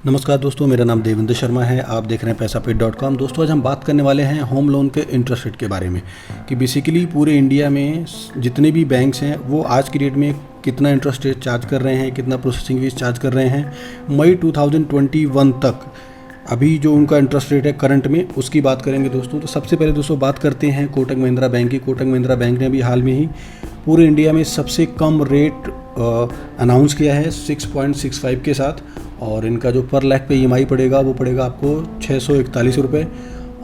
नमस्कार दोस्तों, मेरा नाम देवेंद्र शर्मा है। आप देख रहे हैं पैसापेट.com। दोस्तों, आज हम बात करने वाले हैं होम लोन के इंटरेस्ट रेट के बारे में कि बेसिकली पूरे इंडिया में जितने भी बैंक्स हैं वो आज की डेट में कितना इंटरेस्ट रेट चार्ज कर रहे हैं, कितना प्रोसेसिंग फीस चार्ज कर रहे हैं। मई 2021 तक अभी जो उनका इंटरेस्ट रेट है करंट में, उसकी बात करेंगे दोस्तों। तो सबसे पहले दोस्तों बात करते हैं कोटक महिंद्रा बैंक की। कोटक महिंद्रा बैंक ने अभी हाल में ही पूरे इंडिया में सबसे कम रेट अनाउंस किया है 6.65 के साथ, और इनका जो पर लाख पे ईएमआई पड़ेगा वो पड़ेगा आपको 641 रुपये,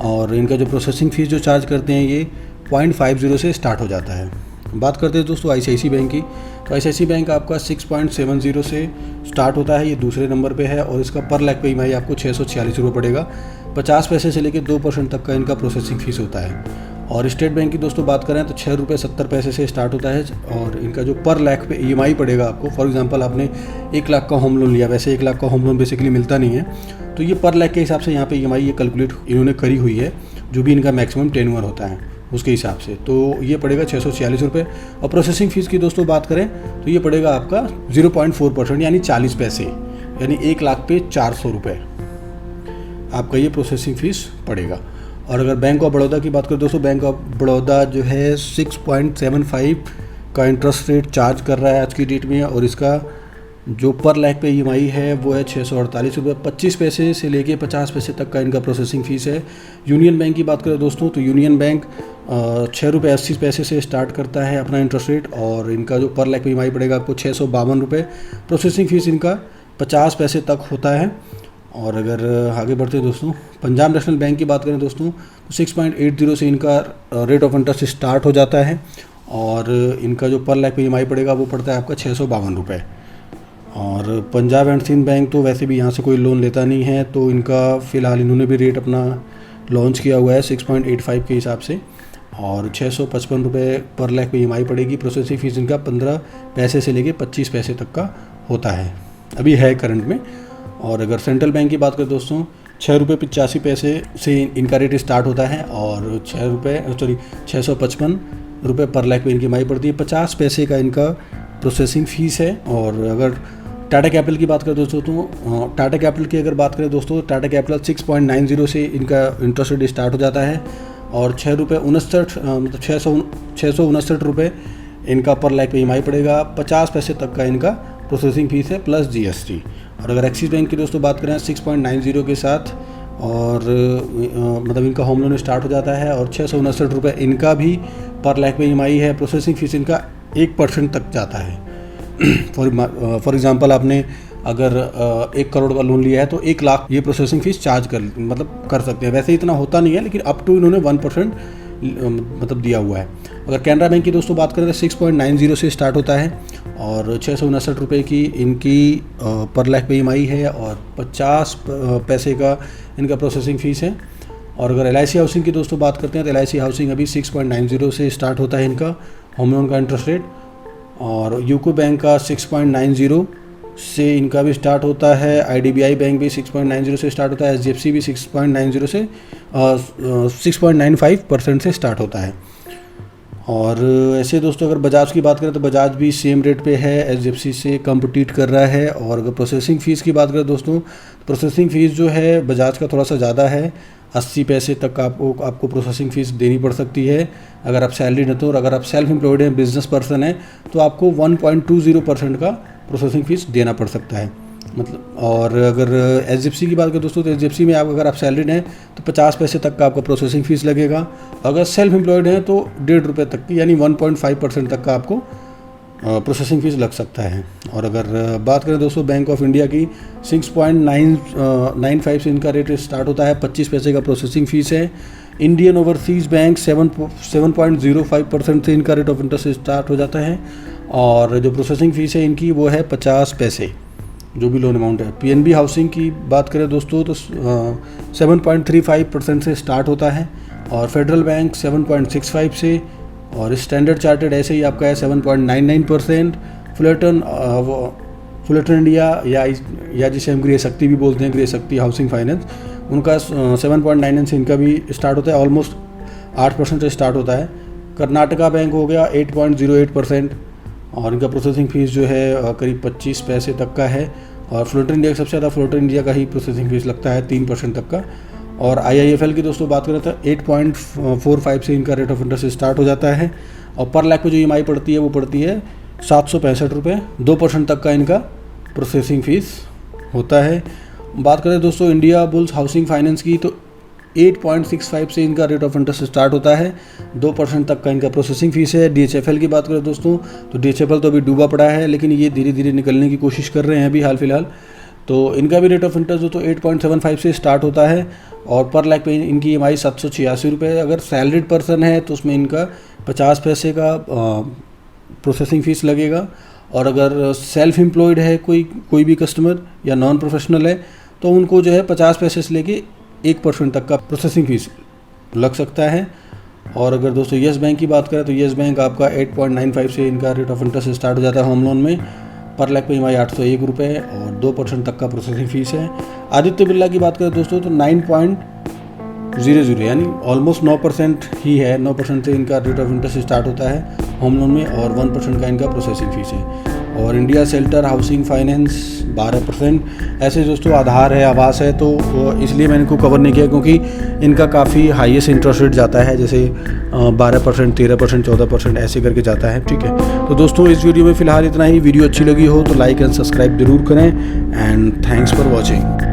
और इनका जो प्रोसेसिंग फ़ीस जो चार्ज करते हैं ये 0.50 से स्टार्ट हो जाता है। बात करते हैं दोस्तों आईसीआईसी बैंक की। तो आईसीआईसी बैंक आपका 6.70 से स्टार्ट होता है, ये दूसरे नंबर पे है, और इसका पर लाख पे ईएमआई आपको 646 रुपये पड़ेगा। 50 पैसे से लेकर 2% तक का इनका प्रोसेसिंग फ़ीस होता है। और स्टेट बैंक की दोस्तों बात करें तो 6 रुपये 70 पैसे से स्टार्ट होता है, और इनका जो पर लाख पे ईएमआई पड़ेगा आपको, फॉर एग्जांपल आपने 1 लाख का होम लोन लिया, वैसे 1 लाख का होम लोन बेसिकली मिलता नहीं है, तो ये पर लाख के हिसाब से यहाँ पे ईएमआई ये कैलकुलेट इन्होंने करी हुई है, जो भी इनका मैक्सिमम टेन्योर होता है उसके हिसाब से। तो ये पड़ेगा 646 रुपये। और प्रोसेसिंग फ़ीस की दोस्तों बात करें तो ये पड़ेगा आपका 0.4% यानी 40 पैसे, यानी 1 लाख पे 400 रुपये आपका ये प्रोसेसिंग फ़ीस पड़ेगा। और अगर बैंक ऑफ बड़ौदा की बात करें दोस्तों, बैंक ऑफ बड़ौदा जो है 6.75 का इंटरेस्ट रेट चार्ज कर रहा है आज की डेट में, और इसका जो पर लाख पे ईएमआई है वो है 648 रुपये। 25 पैसे से लेके 50 पैसे तक का इनका प्रोसेसिंग फ़ीस है। यूनियन बैंक की बात करें दोस्तों तो यूनियन बैंक 6 रुपये 80 पैसे से स्टार्ट करता है अपना इंटरेस्ट रेट, और इनका जो पर लाख पे ईएमआई पड़ेगा आपको 652 रुपये। प्रोसेसिंग फ़ीस इनका 50 पैसे तक होता है। और अगर आगे बढ़ते हैं दोस्तों, पंजाब नेशनल बैंक की बात करें दोस्तों तो 6.80 से इनका रेट ऑफ इंटरेस्ट स्टार्ट हो जाता है, और इनका जो पर लाख पे ईएमआई पड़ेगा वो पड़ता है आपका 652 रुपये। और पंजाब एंड सिंध बैंक तो वैसे भी यहाँ से कोई लोन लेता नहीं है, तो इनका फ़िलहाल इन्होंने भी रेट अपना लॉन्च किया हुआ है 6.85 के हिसाब से, और 655 रुपये पर लाख पे ईएमआई पड़ेगी। प्रोसेसिंग फ़ीस इनका 15 पैसे से लेके 25 पैसे तक का होता है, अभी है करंट में। और अगर सेंट्रल बैंक की बात करें दोस्तों 6 रुपये 85 पैसे से इनका रेट स्टार्ट होता है, और 655 रुपये पर लाख पे इनकी ईएमआई पड़ती है। 50 पैसे का इनका प्रोसेसिंग फ़ीस है। और अगर टाटा कैपिटल की बात करें दोस्तों तो टाटा कैपिटल की अगर बात करें दोस्तों, टाटा कैपिटल 6.90 से इनका इंटरेस्ट रेट स्टार्ट हो जाता है, और 6 रुपये 69 मतलब 669 रुपये इनका पर लाख पे ईएमआई पड़ेगा। 50 पैसे तक का इनका प्रोसेसिंग फ़ीस है प्लस जीएसटी। और अगर एक्सिस बैंक की दोस्तों बात करें 6.90 के साथ, और मतलब इनका होम लोन स्टार्ट हो जाता है, और 669 रुपये इनका भी पर लाख पे ईएमआई है। प्रोसेसिंग फ़ीस इनका 1% तक जाता है। फॉर एग्जांपल आपने अगर 1 करोड़ का लोन लिया है तो 1 लाख ये प्रोसेसिंग फ़ीस चार्ज कर सकते हैं। वैसे इतना होता नहीं है, लेकिन अप टू इन्होंने 1% मतलब दिया हुआ है। अगर कैनरा बैंक की दोस्तों बात करें तो 6.90 से स्टार्ट होता है, और 669 रुपये की इनकी पर लाख पे ईएमआई है, और 50 पैसे का इनका प्रोसेसिंग फ़ीस है। और अगर एलआईसी हाउसिंग की दोस्तों बात करते हैं तो एलआईसी हाउसिंग अभी 6.90 से स्टार्ट होता है इनका होम लोन का इंटरेस्ट रेट, और यूको बैंक का 6.90 से इनका भी स्टार्ट होता है। आईडीबीआई बैंक भी 6.90 से स्टार्ट होता है। एचडीएफसी भी 6.90 से 6.95% से स्टार्ट होता है। और ऐसे दोस्तों अगर बजाज की बात करें तो बजाज भी सेम रेट पे है, एचडीएफसी से कम्पिटिट कर रहा है। और अगर प्रोसेसिंग फ़ीस की बात करें दोस्तों, प्रोसेसिंग फ़ीस जो है बजाज का थोड़ा सा ज़्यादा है, 80 पैसे तक आपको प्रोसेसिंग फ़ीस देनी पड़ सकती है अगर आप सैलरी न तो। और अगर आप सेल्फ एम्प्लॉयड हैं, बिजनेस पर्सन हैं, तो आपको 1.20% का प्रोसेसिंग फ़ीस देना पड़ सकता है मतलब। और अगर एचडीएफसी की बात करें दोस्तों तो एचडीएफसी में अगर आप सैलरीड हैं तो 50 पैसे तक का आपका प्रोसेसिंग फ़ीस लगेगा। अगर सेल्फ एम्प्लॉयड हैं तो 1.5 रुपये तक की यानी 1.5% तक का आपको प्रोसेसिंग फ़ीस लग सकता है। और अगर बात करें दोस्तों बैंक ऑफ इंडिया की 6.95 से इनका रेट स्टार्ट होता है, 25 पैसे का प्रोसेसिंग फ़ीस है। इंडियन ओवरसीज़ बैंक 7.05% से इनका रेट ऑफ इंटरेस्ट स्टार्ट हो जाता है, और जो प्रोसेसिंग फ़ीस है इनकी वो है 50 पैसे जो भी लोन अमाउंट है। पीएनबी हाउसिंग की बात करें दोस्तों तो 7.35% से स्टार्ट होता है, और फेडरल बैंक 7.65 से, और स्टैंडर्ड चार्टर्ड ऐसे ही आपका है 7.99%। फुलरटन इंडिया या जिसे हम गृह शक्ति भी बोलते हैं, गृह शक्ति हाउसिंग फाइनेंस, उनका 7.99 से इनका भी स्टार्ट होता है, ऑलमोस्ट 8% से स्टार्ट होता है। कर्नाटका बैंक हो गया 8.08%, और इनका प्रोसेसिंग फ़ीस जो है करीब 25 पैसे तक का है। और फ्लोटर इंडिया सबसे ज़्यादा फ्लोटर इंडिया का ही प्रोसेसिंग फीस लगता है 3% तक का। और IIFL की दोस्तों बात करें तो 8.45 से इनका रेट ऑफ इंटरेस्ट स्टार्ट हो जाता है और पर लाख पे जो EMI पड़ती है वो पड़ती है 765 रुपये, 2% तक का इनका प्रोसेसिंग फ़ीस होता है। बात करें दोस्तों इंडिया बुल्स हाउसिंग फाइनेंस की तो 8.65 से इनका रेट ऑफ इंटरेस्ट स्टार्ट होता है, 2% तक का इनका प्रोसेसिंग फ़ीस है। DHFL की बात करें दोस्तों तो DHFL तो अभी डूबा पड़ा है, लेकिन ये धीरे धीरे निकलने की कोशिश कर रहे हैं अभी हाल फिलहाल। तो इनका भी रेट ऑफ इंटरेस्ट दोस्तों 8.75 से स्टार्ट होता है और पर लाख पे इनकी EMI 786 रुपये। अगर सैलरीड पर्सन है तो उसमें इनका 50 पैसे का प्रोसेसिंग फ़ीस लगेगा, और अगर सेल्फ एम्प्लॉयड है कोई भी कस्टमर या नॉन प्रोफेशनल है तो उनको जो है 50 पैसे से लेके 1% तक का प्रोसेसिंग फ़ीस लग सकता है। और अगर दोस्तों येस बैंक की बात करें तो येस बैंक आपका 8.95 से इनका रेट ऑफ इंटरेस्ट स्टार्ट हो जाता है होम लोन में, पर लाख पे EMI 801 रुपये और 2% तक का प्रोसेसिंग फ़ीस है। आदित्य बिरला की बात करें दोस्तों तो 9.00 यानी ऑलमोस्ट 9% ही है, 9% से इनका रेट ऑफ इंटरेस्ट स्टार्ट होता है होम लोन में और 1% का इनका प्रोसेसिंग फ़ीस है। और इंडिया शेल्टर हाउसिंग फाइनेंस 12%। ऐसे दोस्तों आधार है, आवास है, तो इसलिए मैंने इनको कवर नहीं किया क्योंकि इनका काफ़ी हाईएस्ट इंटरेस्ट रेट जाता है, जैसे 12%, 13%, 14% ऐसे करके जाता है। ठीक है, तो दोस्तों इस वीडियो में फ़िलहाल इतना ही। वीडियो अच्छी लगी हो तो लाइक एंड सब्सक्राइब जरूर करें एंड थैंक्स फॉर वॉचिंग।